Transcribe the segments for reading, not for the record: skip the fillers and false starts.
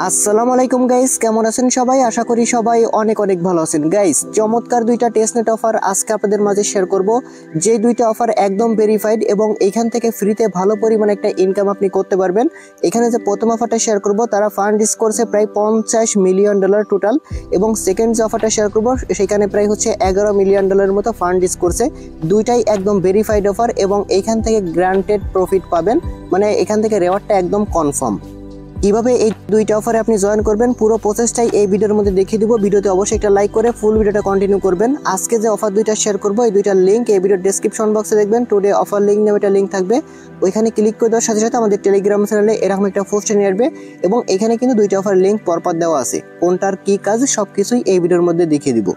আসসালামু আলাইকুম গাইস, কেমন আছেন সবাই? আশা করি সবাই অনেক অনেক ভালো আছেন। গাইস, চমৎকার দুইটা টেস্টনেট অফার আজকে আপনাদের মাঝে শেয়ার করব। যে দুইটা অফার একদম ভেরিফাইড এবং এখান থেকে ফ্রিতে ভালো পরিমাণে একটা ইনকাম আপনি করতে পারবেন। এখানে যে প্রথম অফারটা শেয়ার করব তারা ফান্ড রিজ করছে প্রায় $50 মিলিয়ন টোটাল, এবং সেকেন্ড যে অফারটা শেয়ার করব সেখানে প্রায় হচ্ছে $11 মিলিয়ন মতো ফান্ড রিজ করছে। দুইটাই একদম ভেরিফাইড অফার এবং এখান থেকে গ্রান্টেড প্রফিট পাবেন, মানে এখান থেকে রেওয়ার্ডটা একদম কনফার্ম। কিভাবে এই দুইটা অফারে আপনি জয়েন করবেন পুরো প্রসেসটাই এই ভিডিওর মধ্যে দেখিয়ে দিব। ভিডিওতে অবশ্যই একটা লাইক করে ফুল ভিডিওটা কন্টিনিউ করবেন। আজকে যে অফার দুইটা শেয়ার করব এই দুইটার লিঙ্ক এই ভিডিওর ডেসক্রিপশন বক্সে দেখবেন। টুডে অফার লিঙ্ক নামে একটা লিঙ্ক থাকবে, ওইখানে ক্লিক করে দেওয়ার সাথে সাথে আমাদের টেলিগ্রাম চ্যানেলে এরকম একটা পোস্ট নিয়ে আসবে এবং এখানে কিন্তু দুইটা অফার লিঙ্ক পরপর দেওয়া আছে। কোনটার কি কাজ সবকিছুই এই ভিডিওর মধ্যে দেখিয়ে দিব।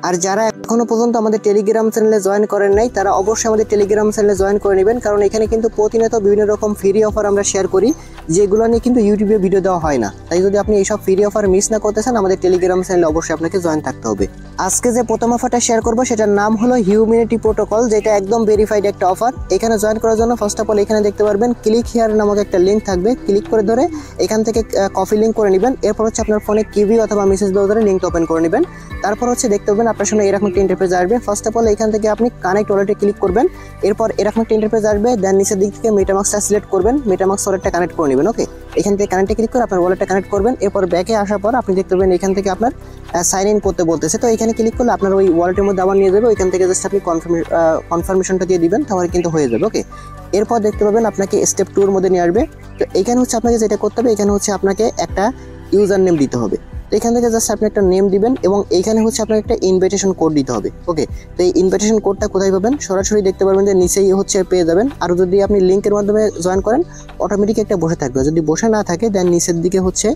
আর যারা এখনো পর্যন্ত আমাদের টেলিগ্রাম চ্যানেলে জয়েন করেন নাই তারা অবশ্যই আমাদের টেলিগ্রাম চ্যানেলে জয়েন করে নেবেন, কারণ এখানে কিন্তু প্রতিনিয়ত বিভিন্ন রকম ফ্রি অফার আমরা শেয়ার করি, যেগুলো নিয়ে কিন্তু ইউটিউবে ভিডিও দেওয়া হয় না। তাই যদি আপনি এইসব ফ্রি অফার মিস না করতে চান আমাদের টেলিগ্রাম চ্যানেলে অবশ্যই আপনাকে জয়েন থাকতে হবে। আজকে যে প্রথম অফারটা শেয়ার করবো সেটার নাম হলো হিউম্যানিটি প্রোটোকল, যেটা একদম ভেরিফাইড একটা অফার। এখানে জয়েন করার জন্য ফার্স্ট অফ অল এখানে দেখতে পারবেন ক্লিক হিয়ার নামক একটা লিঙ্ক থাকবে, ক্লিক করে ধরে এখান থেকে কপি লিঙ্ক করে নেবেন। এরপর হচ্ছে আপনার ফোনে কিভি অথবা মেসেজ ব্রাউজারে লিঙ্কটা ওপেন করে নেবেন। তারপর হচ্ছে দেখতে পাবেন আপনার সামনে এরকম একটা ইন্টারফেস আসবে। ফার্স্ট অফ অল এখান থেকে আপনি কানেক্ট ওয়ালেটে ক্লিক করবেন। এরপর এরকম একটা ইন্টারফেস আসবে, দেন নিচের দিক থেকে মেটামাক্সটা সিলেক্ট করবেন, মেটামাক্স ওয়ালেটটা কানেক্ট করে নেবেন। ওকে, এখান থেকে কানেক্টে ক্লিক করে আপনার ওয়ালেটটা কানেক্ট করবেন। এরপর ব্যাকে আসার পর আপনি দেখতে পাবেন এখান থেকে আপনার সাইন ইন করতে বলতেছে, তো এখানে ক্লিক করলে আপনার ওই ওয়ালেটের মধ্যে আবার নিয়ে যাবে। ওইখান থেকে জাস্ট আপনি কনফার্মেশনটা দিয়ে দিবেন, তাহলে কিন্তু হয়ে যাবে। ওকে, এরপর দেখতে পাবেন আপনাকে স্টেপ 2 এর মধ্যে নিয়ে আসবে। তো এখানে হচ্ছে আপনাকে যেটা করতে হবে, এখানে হচ্ছে আপনাকে একটা ইউজার নেম দিতে হবে। তো এখান থেকে জাস্ট আপনি একটা নেম দিবেন এবং এইখানে হচ্ছে আপনাকে একটা ইনভাইটেশন কোড দিতে হবে। ওকে, তো এই ইনভাইটেশন কোডটা কোথায় পাবেন? সরাসরি দেখতে পারবেন যে নিচেই হচ্ছে পেয়ে যাবেন। আর যদি আপনি লিঙ্কের মাধ্যমে জয়েন করেন অটোমেটিক একটা বসে থাকবে, যদি বসে না থাকে দেন নিচের দিকে হচ্ছে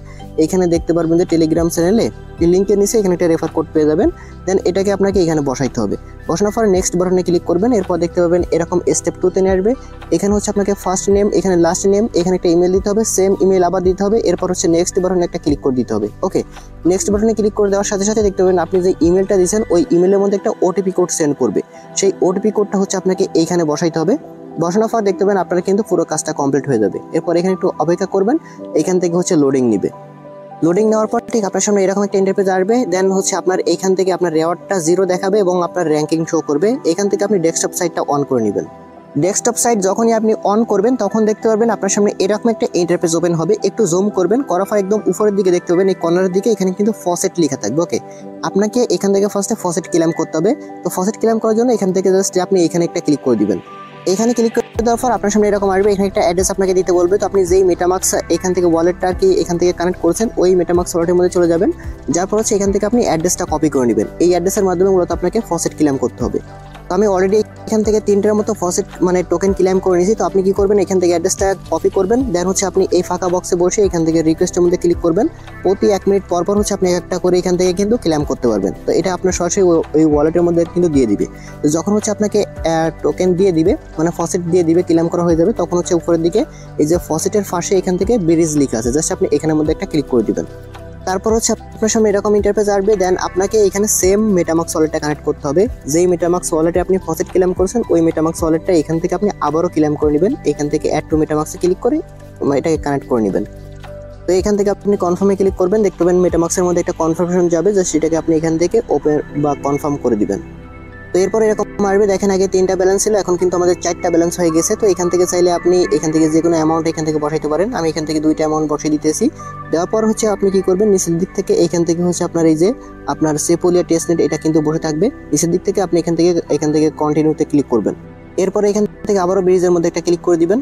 এখানে দেখতে পারবেন যে টেলিগ্রাম চ্যানেলে এই লিঙ্কের নিচে এখানে একটা রেফার কোড পেয়ে যাবেন। দেন এটাকে আপনাকে এখানে বসাইতে হবে। বসানোর পর নেক্সট বাটনে ক্লিক করবেন। এরপর দেখতে পাবেন এরকম স্টেপ 2 তে নিয়ে আসবে। এখানে হচ্ছে আপনাকে ফার্স্ট নেম, এখানে লাস্ট নেম, এখানে একটা ইমেল দিতে হবে, সেম ইমেল আবার দিতে হবে। এরপর হচ্ছে নেক্সট বাটনে একটা ক্লিক করে দিতে হবে। ওকে, নেক্সট বাটনে ক্লিক করে দেওয়ার সাথে সাথে দেখতে পাবেন আপনি যে ইমেলটা দিয়েছেন ওই ইমেলের মধ্যে একটা ওটিপি কোড সেন্ড করবে। সেই ওটিপি কোডটা হচ্ছে আপনাকে এইখানে বসাইতে হবে। বসানোর পর দেখতে পাবেন আপনার কিন্তু পুরো কাজটা কমপ্লিট হয়ে যাবে। এরপর এখানে একটু অপেক্ষা করবেন, এখান থেকে হচ্ছে লোডিং নিবে। লোডিং নেওয়ার পর ঠিক আপনার সামনে এরকম একটা ইন্টারফেস আসবে। দেন হচ্ছে আপনার এইখান থেকে আপনার রেওয়ার্ডটা 0 দেখাবে এবং আপনার র্যাঙ্কিং শো করবে। এখান থেকে আপনি ডেস্কটপ সাইটটা অন করে নেবেন। ডেস্কটপ সাইট যখনই আপনি অন করবেন তখন দেখতে পারবেন আপনার সামনে এরকম একটা ইন্টারফেস ওপেন হবে। একটু জুম করবেন, করার পর একদম উপরের দিকে দেখতে পাবেন এই কর্নারের দিকে এখানে কিন্তু ফসেট লেখা থাকবে। ওকে, আপনাকে এখান থেকে ফার্স্টে ফসেট ক্লেম করতে হবে। তো ফসেট ক্লেম করার জন্য এখান থেকে জাস্ট আপনি এখানে একটা ক্লিক করে দিবেন। এখানে ক্লিক করে দেওয়ার পর আপনার সামনে এরকম আসবে, এখানে একটা অ্যাড্রেস আপনাকে দিতে বলবে। তো আপনি যেই মেটামাক্স এখান থেকে ওয়ালেটটা কি এখান থেকে কানেক্ট করছেন ওই মেটামাক্স ওয়ালেটের মধ্যে চলে যাবেন। যার পর হচ্ছে এখান থেকে আপনি অ্যাড্রেসটা কপি করে নেবেন। এই অ্যাড্রেসের মাধ্যমে মূলত আপনাকে ফসেট ক্লেম করতে হবে। তো আমি অলরেডি এখান থেকে 3টার মতো ফসেট মানে টোকেন ক্লেম করে নিয়েছি। তো আপনি কি করবেন, এখান থেকে অ্যাড্রেসটা কপি করবেন। দেন হচ্ছে আপনি এই ফাঁকা বক্সে বসে এখান থেকে রিকোয়েস্টের মধ্যে ক্লিক করবেন। প্রতি 1 মিনিট পর পর হচ্ছে আপনি একটা করে এখান থেকে কিন্তু ক্লেম করতে পারবেন। তো এটা আপনার সরাসরি ওই ওয়ালেটের মধ্যে কিন্তু দিয়ে দিবে। তো যখন হচ্ছে আপনাকে টোকেন দিয়ে দিবে মানে ফসেট দিয়ে দিবে, ক্লেম করা হয়ে যাবে, তখন হচ্ছে উপরের দিকে এই যে ফসেটের পাশে এখান থেকে ব্রিজ লেখা আছে, জাস্ট আপনি এখানের মধ্যে একটা ক্লিক করে দিবেন। তারপর হচ্ছে আপনার সামনে এরকম ইন্টারফেস আসবে। দেন আপনাকে এখানে সেম মেটামাক্স ওয়ালেটটা কানেক্ট করতে হবে। যেই মেটামাক্স ওয়ালেটে আপনি ফসেট ক্লেম করেছেন ওই মেটামাক্স ওয়ালেটটা এখান থেকে আপনি আবারও ক্লেম করে নেবেন। এখান থেকে অ্যাড টু মেটামাক্সে ক্লিক করে এটাকে কানেক্ট করে নেবেন। তো এখান থেকে আপনি কনফার্মে ক্লিক করবেন, দেখতে পাবেন মেটামাক্সের মধ্যে একটা কনফার্মেশন যাবে, জাস্ট সেটাকে আপনি এখান থেকে ওপেন বা কনফার্ম করে দিবেন। তো এরপর এরকম আসবে, দেখেন আগে 3টা ব্যালেন্স ছিল, এখন কিন্তু আমাদের 4টা ব্যালেন্স হয়ে গেছে। তো এখান থেকে চাইলে আপনি এখান থেকে যে কোনো অ্যামাউন্ট এখান থেকে বসাইতে পারেন। আমি এখান থেকে 2টা অ্যামাউন্ট বসিয়ে দিতেছি। দেওয়ার পর হচ্ছে আপনি কি করবেন, নিচের দিক থেকে এখান থেকে হচ্ছে আপনার এই যে আপনার সেপোলিয়া টেস্টনেট এটা কিন্তু বসে থাকবে। নিচের দিক থেকে আপনি এখান থেকে কন্টিনিউতে ক্লিক করবেন। এরপরে এখান থেকে আবারও ব্রিজের মধ্যে একটা ক্লিক করে দিবেন।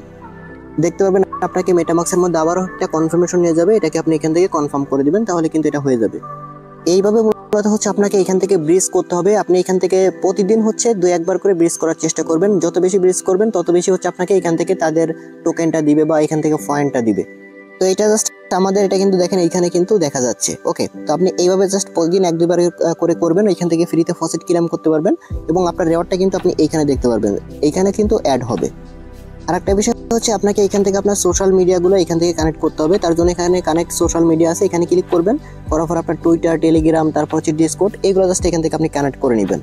দেখতে পাবেন আপনাকে মেটামাক্সের মধ্যে আবারও একটা কনফার্মেশন নিয়ে যাবে, এটাকে আপনি এখান থেকে কনফার্ম করে দিবেন, তাহলে কিন্তু এটা হয়ে যাবে। এইভাবে মূলত হচ্ছে আপনাকে এখান থেকে ব্রিজ করতে হবে। আপনি এখান থেকে প্রতিদিন হচ্ছে 2-1 বার করে ব্রিজ করার চেষ্টা করবেন। যত বেশি ব্রিজ করবেন তত বেশি হচ্ছে আপনাকে এখান থেকে তাদের টোকেনটা দিবে বা এখান থেকে পয়েন্টটা দিবে। তো এটা জাস্ট আমাদের এটা কিন্তু দেখেন এইখানে কিন্তু দেখা যাচ্ছে। ওকে, তো আপনি এইভাবে জাস্ট প্রতিদিন 1-2 বার করে করবেন, এখান থেকে ফ্রিতে ফসেট ক্লেম করতে পারবেন এবং আপনার রেওয়ার্ডটা কিন্তু আপনি এইখানে দেখতে পারবেন, এইখানে কিন্তু অ্যাড হবে। আর একটা বিষয় হচ্ছে আপনাকে এখান থেকে আপনার সোশ্যাল মিডিয়াগুলো এখান থেকে কানেক্ট করতে হবে। তার জন্য এখানে কানেক্ট সোশ্যাল মিডিয়া আছে, এখানে ক্লিক করবেন। করার পর আপনার টুইটার, টেলিগ্রাম, তারপর হচ্ছে ডিসকর্ড, এগুলো জাস্ট এখান থেকে আপনি কানেক্ট করে নেবেন।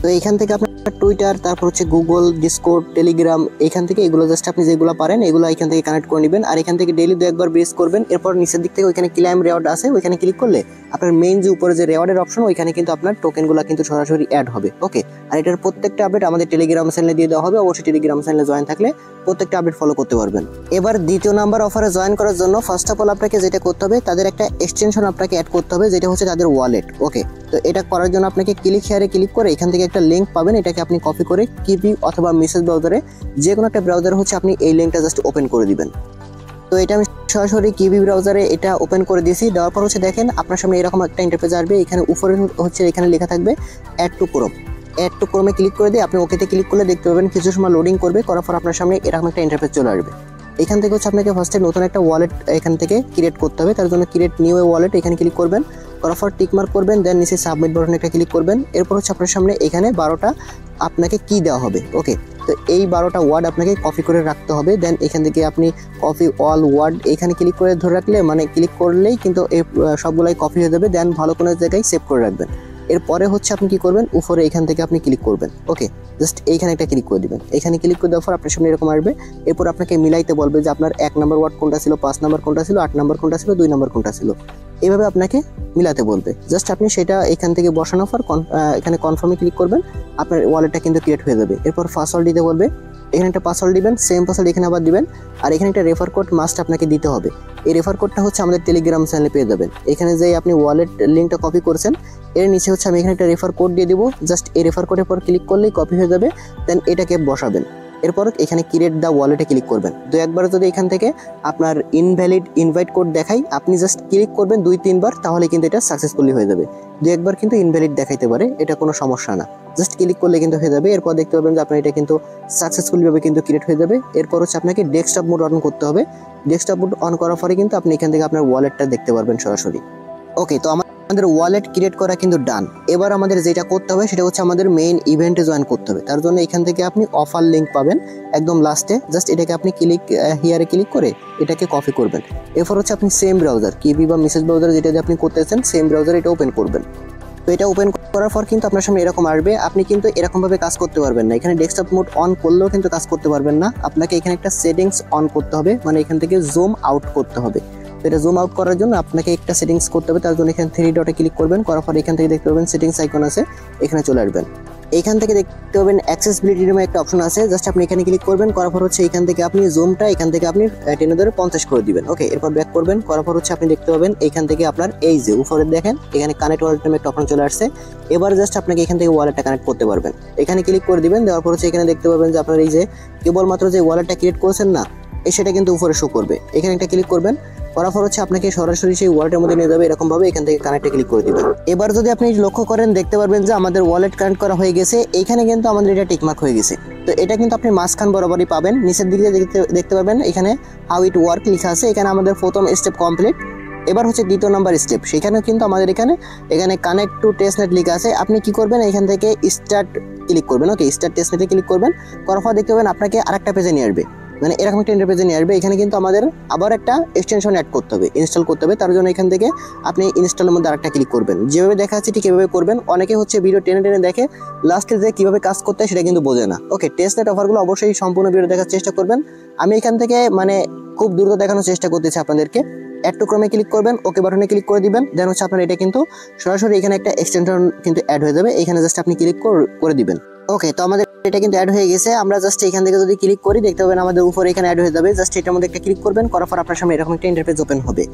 তো এখান থেকে আপনার টুইটার, তারপর হচ্ছে গুগল, ডিসকর্ড, টেলিগ্রাম, এখান থেকে এগুলো জাস্ট আপনি যেগুলো পারেন এগুলো এখান থেকে কানেক্ট করে নেবেন। আর এখান থেকে ডেইলি 2-1 বেস করবেন। এরপর নিচের দিক থেকে ওইখানে ক্লেম রেওয়ার্ড আছে, ওইখানে ক্লিক করলে আপনার মেইন যে উপরে যে রেওয়ার্ডের অপশন ওইখানে কিন্তু আপনার টোকেনগুলো কিন্তু সরাসরি অ্যাড হবে। ওকে, আর এটার প্রত্যেকটা আপডেট আমাদের টেলিগ্রাম চ্যানেলে দিয়ে দেওয়া হবে। অবশ্যই টেলিগ্রাম চ্যানেলে জয়েন থাকলে প্রত্যেকটা আপডেট ফলো করতে পারবেন। এবার দ্বিতীয় নাম্বার অফারে জয়েন করার জন্য ফার্স্ট অফ অল আপনাকে যেটা করতে হবে, তাদের একটা এক্সটেনশন আপনাকে অ্যাড করতে হবে, যেটা হচ্ছে তাদের ওয়ালেট। ওকে, তো এটা করার জন্য আপনাকে ক্লিক হেয়ারে ক্লিক করে এখান থেকে একটা লিঙ্ক পাবেন, এটাকে আপনি কপি করে কিপি অথবা মেসেজ ব্রাউজারে যে কোনো একটা ব্রাউজারে হচ্ছে আপনি এই লিঙ্কটা জাস্ট ওপেন করে দিবেন। তো এটা আমি সরাসরি কিবি ব্রাউজারে এটা ওপেন করে দিয়েছি। দেওয়ার পর হচ্ছে দেখেন আপনার সামনে এরকম একটা ইন্টারফেস আসবে। এখানে উপরে হচ্ছে এখানে লেখা থাকবে add to Chrome. Add to ক্রোমে ক্লিক করে দিয়ে আপনি ওকেতে ক্লিক করলে দেখতে পাবেন কিছু সময় লোডিং করবে, করার পর আপনার সামনে এরকম একটা ইন্টারফেস চলে আসবে। এখান থেকে হচ্ছে আপনাকে ফার্স্টে নতুন একটা ওয়ালেট এখান থেকে ক্রিয়েট করতে হবে। তার জন্য ক্রিয়েট নিউ ওয়ালেট এখানে ক্লিক করবেন, করার পর টিক মার্ক করবেন, দেন নিচে সাবমিট বাটনে একটা ক্লিক করবেন। এরপর হচ্ছে আপনার সামনে এখানে 12টা আপনাকে কি দেওয়া হবে। ওকে, তো এই 12টা ওয়ার্ড আপনাকে কপি করে রাখতে হবে। দেন এখান থেকে আপনি কপি অল ওয়ার্ড এখানে ক্লিক করে ধরে রাখলে মানে ক্লিক করলেই কিন্তু এই সবগুলাই কপি হয়ে যাবে। দেন ভালো কোনো জায়গায় সেভ করে রাখবেন। এরপরে হচ্ছে আপনি কি করবেন, উপরে এখান থেকে আপনি ক্লিক করবেন। ওকে, জাস্ট এইখানে একটা ক্লিক করে দিবেন। এখানে ক্লিক করে দেওয়ার পর আপনার সামনে এরকম আসবে। এরপর আপনাকে মিলাইতে বলবে যে আপনার 1 নম্বর ওয়ার্ড কোনটা ছিল, 5 নম্বর কোনটা ছিল, 8 নম্বর কোনটা ছিল, 2 নম্বর কোনটা ছিল, এইভাবে আপনাকে মিলাতে বলবে। জাস্ট আপনি সেটা এখান থেকে বসানোর পর এখানে কনফার্মে ক্লিক করবেন, আপনার ওয়ালেটটা কিন্তু ক্রিয়েট হয়ে যাবে। এরপর পাসওয়ার্ড দিতে বলবে, এখানে একটা পাসওয়ার্ড দিবেন, সেম পাসওয়ার্ড এখানে আবার দিবেন। আর এখানে একটা রেফার কোড মাস্ট আপনাকে দিতে হবে। এই রেফার কোডটা হচ্ছে আমাদের টেলিগ্রাম চ্যানেলে পেয়ে যাবেন। এখানে যে আপনি ওয়ালেট লিঙ্কটা কপি করেছেন এর নিচে হচ্ছে আমি এখানে একটা রেফার কোড দিয়ে দিব। জাস্ট এই রেফার কোডের পর ক্লিক করলেই কপি হয়ে যাবে। দেন এটাকে বসাবেন। এরপর এখানে ক্রিয়েট দ্য ওয়ালেটে ক্লিক করবেন। 2-1 বার যদি এখান থেকে আপনার ইনভ্যালিড ইনভাইট কোড দেখাই, আপনি জাস্ট ক্লিক করবেন 2-3 বার, তাহলে কিন্তু এটা সাকসেসফুলি হয়ে যাবে। 2-1 বার কিন্তু ইনভ্যালিড দেখাইতে পারে, এটা কোনো সমস্যা না। জাস্ট ক্লিক করলে কিন্তু হয়ে যাবে। এরপর দেখতে পাবেন যে আপনার এটা কিন্তু সাকসেসফুলি ভাবে কিন্তু ক্রিয়েট হয়ে যাবে। এরপর হচ্ছে আপনাকে ডেস্কটপ মোড অন করতে হবে। ডেস্কটপ মোড অন করার পরে কিন্তু আপনি এখান থেকে আপনার ওয়ালেটটা দেখতে পারবেন সরাসরি। ওকে, তো আমাদের ওয়ালেট ক্রিয়েট করা কিন্তু ডান। এবার আমাদের যেটা করতে হবে সেটা হচ্ছে আমাদের মেইন ইভেন্টে জয়েন করতে হবে। তার জন্য এখান থেকে আপনি অফার লিঙ্ক পাবেন একদম লাস্টে। জাস্ট এটাকে আপনি ক্লিক হিয়ারে ক্লিক করে এটাকে কপি করবেন। এরপর হচ্ছে আপনি সেম ব্রাউজার কিবি বা মেসেজ ব্রাউজার যেটা দিয়ে আপনি করতেছেন সেম ব্রাউজার এটা ওপেন করবেন। তো এটা ওপেন করার পর কিন্তু আপনার সামনে এরকম আসবে। আপনি কিন্তু এরকমভাবে কাজ করতে পারবেন না। এখানে ডেস্কটপ মোড অন করলেও কিন্তু কাজ করতে পারবেন না। আপনাকে এখানে একটা সেটিংস অন করতে হবে, মানে এখান থেকে জুম আউট করতে হবে। তো এটা জুম আউট করার জন্য আপনাকে একটা সেটিংস করতে হবে। তার জন্য এখানে 3 ডটে ক্লিক করবেন, করার পর এখান থেকে দেখতে পাবেন সেটিংস আইকন আছে, এখানে চলে আসবেন। এইখান থেকে দেখতে পাবেন অ্যাক্সেসিবিলিটি নামে একটা অপশন আছে। জাস্ট আপনি এখানে ক্লিক করবেন, করার পর হচ্ছে এখান থেকে আপনি জুমটা এখান থেকে আপনি টেনে ধরে 50 করে দিবেন। ওকে, এরপর ব্যাক করবেন, করার পর হচ্ছে আপনি দেখতে পাবেন এখান থেকে আপনার এই যে উপরে দেখেন এখানে কানেক্ট ওয়ালেট নামে একটা অপশন চলে আসছে। এবার জাস্ট আপনাকে এখান থেকে ওয়ালেটটা কানেক্ট করতে পারবেন। এখানে ক্লিক করে দিবেন, দেওয়ার পর হচ্ছে এখানে দেখতে পাবেন যে আপনার এই যে কেবলমাত্র যে ওয়ালেটটা ক্রিয়েট করেছেন না সেটা কিন্তু উপরে শো করবে। এখানে একটা ক্লিক করবেন, করার পর হচ্ছে আপনাকে সরাসরি সেই ওয়ালেটের মধ্যে নিয়ে যাবে। এরকম ভাবে এখান থেকে কানেক্টে ক্লিক করে দিবেন। এবার যদি আপনি লক্ষ্য করেন দেখতে পারবেন যে আমাদের ওয়ালেট কানেক্ট করা হয়ে গেছে। এইখানে কিন্তু আমাদের এটা টিকমার্ক হয়ে গেছে। তো এটা কিন্তু আপনি মাঝখান বরাবরই পাবেন। নিচের দিকে দেখতে পাবেন এখানে হাউ ইট ওয়ার্ক লেখা আছে। এখানে আমাদের প্রথম স্টেপ কমপ্লিট। এবার হচ্ছে দ্বিতীয় নাম্বার স্টেপ, সেখানে কিন্তু আমাদের এখানে কানেক্ট টু টেস্টনেট লেখা আছে। আপনি কি করবেন, এখান থেকে স্টার্ট ক্লিক করবেন। ওকে, স্টার্ট টেস্টনেটে ক্লিক করবেন, করার পর দেখতে পাবেন আপনাকে আরেকটা পেজে নিয়ে আসবে, মানে এরকম একটা ইন্টারফেসে নিয়ে আসবে। এখানে কিন্তু আমাদের আবার একটা এক্সটেনশন অ্যাড করতে হবে, ইনস্টল করতে হবে। তার জন্য এখান থেকে আপনি ইনস্টলের মধ্যে আরেকটা ক্লিক করবেন। যেভাবে দেখা যাচ্ছে ঠিক এভাবে করবেন। অনেকে হচ্ছে ভিডিও টেনে টেনে দেখে, লাস্টে যে কীভাবে কাজ করতে হয় সেটা কিন্তু বোঝে না। ওকে, টেস্টনেট অফারগুলো অবশ্যই সম্পূর্ণ ভিডিও দেখার চেষ্টা করবেন। আমি এখান থেকে মানে খুব দ্রুত দেখানোর চেষ্টা করতেছি আপনাদেরকে। অ্যাড টু ক্রমে ক্লিক করবেন, ওকে বাটনে ক্লিক করে দিবেন। দেন হচ্ছে আপনার এটা কিন্তু সরাসরি এখানে একটা এক্সটেনশন কিন্তু অ্যাড হয়ে যাবে। এখানে জাস্ট আপনি ক্লিক করে দিবেন। ওকে, তো আমাদের এটা কিন্তু অ্যাড হয়ে গেছে। আমরা জাস্ট এখান থেকে যদি ক্লিক করি দেখতে পাবেন আমাদের উপরে এখানে অ্যাড হয়ে যাবে। জাস্ট এটার মধ্যে একটা ক্লিক করবেন, করার পর আপনার সামনে এরকম একটা ইন্টারফেস ওপেন হবে।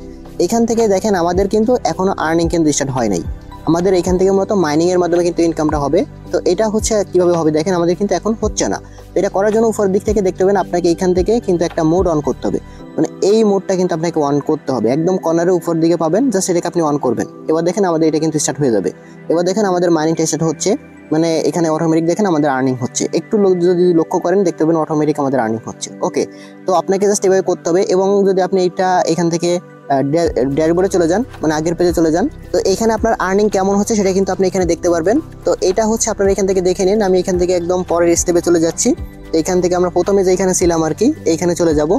এখান থেকে দেখেন আমাদের কিন্তু এখনো আর্নিং কিন্তু স্টার্ট হয় নাই। আমাদের এখান থেকে মূলত মাইনিং এর মাধ্যমে কিন্তু ইনকামটা হবে। তো এটা হচ্ছে কিভাবে হবে দেখেন, আমাদের কিন্তু এখন হচ্ছে না। তো এটা করার জন্য উপরের দিক থেকে দেখতে পাবেন আপনাকে এখান থেকে কিন্তু একটা মোড অন করতে হবে, মানে এই মোডটা কিন্তু আপনাকে অন করতে হবে। একদম কর্নারে উপর দিকে পাবেন, জাস্ট এটাকে আপনি অন করবেন। এবার দেখেন আমাদের এটা কিন্তু স্টার্ট হয়ে যাবে। এবার দেখেন আমাদের মাইনিংটা স্টার্ট হচ্ছে, মানে এখানে অটোমেটিক দেখেন আমাদের আর্নিং হচ্ছে। একটু যদি লক্ষ্য করেন দেখতে পাবেন অটোমেটিক আমাদের আর্নিং হচ্ছে। ওকে, তো আপনাকে জাস্ট এভাবে করতে হবে। এবং যদি আপনি এটা এখান থেকে ড্যাশবোর্ডে চলে যান, মানে আগের পেজে চলে যান, তো এখানে আপনার আর্নিং কেমন হচ্ছে সেটা কিন্তু আপনি এখানে দেখতে পারবেন। তো এটা হচ্ছে আপনারা এখান থেকে দেখে নিন। আমি এখান থেকে একদম পরের স্টেপে চলে যাচ্ছি। তো এখান থেকে আমরা প্রথমে যে এখানে ছিলাম আর কি, এইখানে চলে যাব।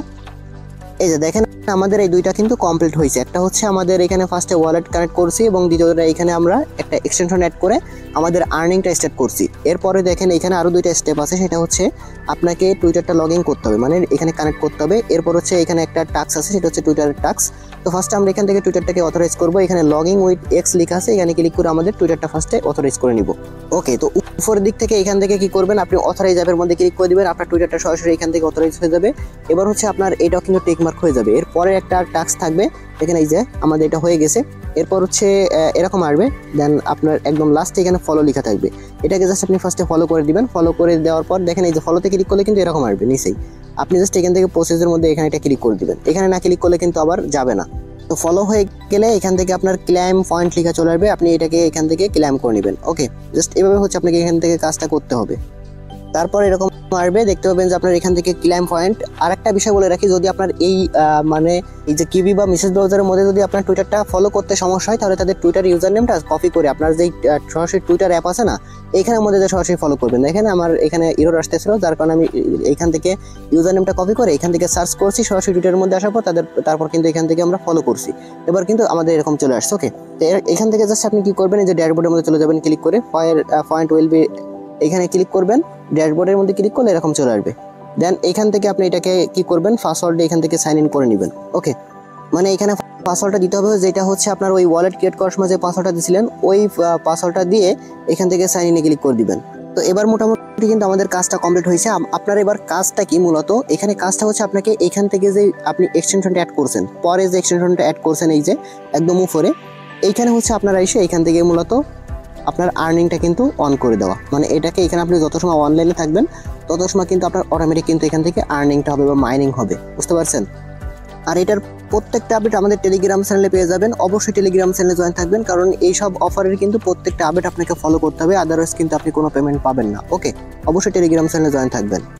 এই যে দেখেন আমাদের এই দুইটা কিন্তু কমপ্লিট হয়েছে। একটা হচ্ছে আমাদের এখানে ফার্স্টে ওয়ালেট কানেক্ট করছি এবং দ্বিতীয়টা এখানে আমরা একটা এক্সটেনশন অ্যাড করে আমাদের আর্নিংটা স্টার্ট করছি। এরপরে দেখেন এখানে আরও দুইটা স্টেপ আছে, সেটা হচ্ছে আপনাকে টুইটারটা লগ ইন করতে হবে, মানে এখানে কানেক্ট করতে হবে। এরপর হচ্ছে এখানে একটা টাস্ক আছে, সেটা হচ্ছে টুইটারের টাস্ক। তো ফার্স্টে আমরা এখান থেকে টুইটারটাকে অথরাইজ করবো। এখানে লগ ইন উইথ এক্স লেখা আছে, এখানে ক্লিক করে আমাদের টুইটারটা ফার্স্টে অথরাইজ করে নিব। ওকে, তো উপরের দিক থেকে এখান থেকে কি করবেন, আপনি অথরাইজ অ্যাপের মধ্যে ক্লিক করে দিবেন, আপনার টুইটারটা সরাসরি এখান থেকে অথরাইজ হয়ে যাবে। এবার হচ্ছে আপনার এটাও কিন্তু টেকমার্ক হয়ে যাবে। এরপরে একটা টাস্ক থাকবে, এখানে এই যে আমাদের এটা হয়ে গেছে। এরপর হচ্ছে এরকম আসবে, দেন আপনার একদম লাস্টে এখানে ফলো লেখা থাকবে, এটাকে জাস্ট আপনি ফার্স্টে ফলো করে দিবেন। ফলো করে দেওয়ার পর দেখেন এই যে ফলোতে ক্লিক করলে কিন্তু এরকম আসবে নিচেই, আপনি জাস্ট এখান থেকে প্রসেসের মধ্যে এখানে এটা ক্লিক করে দিবেন। এখানে না ক্লিক করলে কিন্তু আবার যাবে না। তো ফলো হয়ে গেলে এখান থেকে আপনার ক্লেম পয়েন্ট লেখা চলে আসবে, আপনি এটাকে এখান থেকে ক্লেম করে নেবেন। ওকে, জাস্ট এভাবে হচ্ছে আপনাকে এখান থেকে কাজটা করতে হবে। তারপর এরকম আসবে, দেখতে পাবেন যে আপনার এখান থেকে ক্লেম পয়েন্ট। আর একটা বিষয় বলে রাখি, যদি আপনার এই মানে এই যে কিবি বা মেসেজ ব্রাউজারের মধ্যে যদি আপনার টুইটারটা ফলো করতে সমস্যা হয়, তাহলে তাদের টুইটার ইউজার নেমটা কপি করে আপনার যেই সরাসরি টুইটার অ্যাপ আছে না, এইখানের মধ্যে সরাসরি ফলো করবেন। এখানে আমার এখানে এরর আসতেছিল, যার কারণে আমি এইখান থেকে ইউজার নেমটা কপি করে এখান থেকে সার্চ করছি, সরাসরি টুইটারের মধ্যে আসার পর তারপর কিন্তু এখান থেকে আমরা ফলো করছি। এবার কিন্তু আমাদের এরকম চলে আসছে। ওকে, তো এখান থেকে জাস্ট আপনি কি করবেন, এই যে ড্যাশবোর্ডের মধ্যে চলে যাবেন, ক্লিক করে পয়েন্ট উইল বি এখানে ক্লিক করবেন, ড্যাশবোর্ডের মধ্যে ক্লিক করলে এরকম চলে আসবে। দেন এখান থেকে আপনি এটাকে কি করবেন, পাসওয়ার্ড এখান থেকে সাইন ইন করে নেবেন। ওকে, মানে এখানে পাসওয়ার্ডটা দিতে হবে যেটা হচ্ছে আপনার ওই ওয়ালেট ক্রিয়েট করার সময় যে পাসওয়ার্ডটা দিয়েছিলেন, ওই পাসওয়ার্ডটা দিয়ে এখান থেকে সাইন ইনে ক্লিক করে দিবেন। তো এবার মোটামুটি কিন্তু আমাদের কাজটা কমপ্লিট হয়েছে। আপনার এবার কাজটা কি, মূলত এখানে কাজটা হচ্ছে আপনাকে এখান থেকে যে আপনি এক্সটেনশনটা অ্যাড করছেন, পরে যে এক্সটেনশনটা অ্যাড করছেন এই যে একদম উপরে, এইখানে হচ্ছে আপনারা এসে এখান থেকে মূলত আপনার আর্নিংটা কিন্তু অন করে দেওয়া, মানে এটাকে এখানে আপনি যত সময় অনলাইনে থাকবেন তত সময় কিন্তু আপনার অটোমেটিক কিন্তু এখান থেকে আর্নিংটা হবে বা মাইনিং হবে, বুঝতে পারছেন। আর এটার প্রত্যেকটা আপডেট আমাদের টেলিগ্রাম চ্যানেলে পেয়ে যাবেন। অবশ্যই টেলিগ্রাম চ্যানেলে জয়েন থাকবেন, কারণ এই সব অফারের কিন্তু প্রত্যেকটা আপডেট আপনাকে ফলো করতে হবে, আদারওয়াইজ কিন্তু আপনি কোনো পেমেন্ট পাবেন না। ওকে, অবশ্যই টেলিগ্রাম চ্যানেলে জয়েন থাকবেন।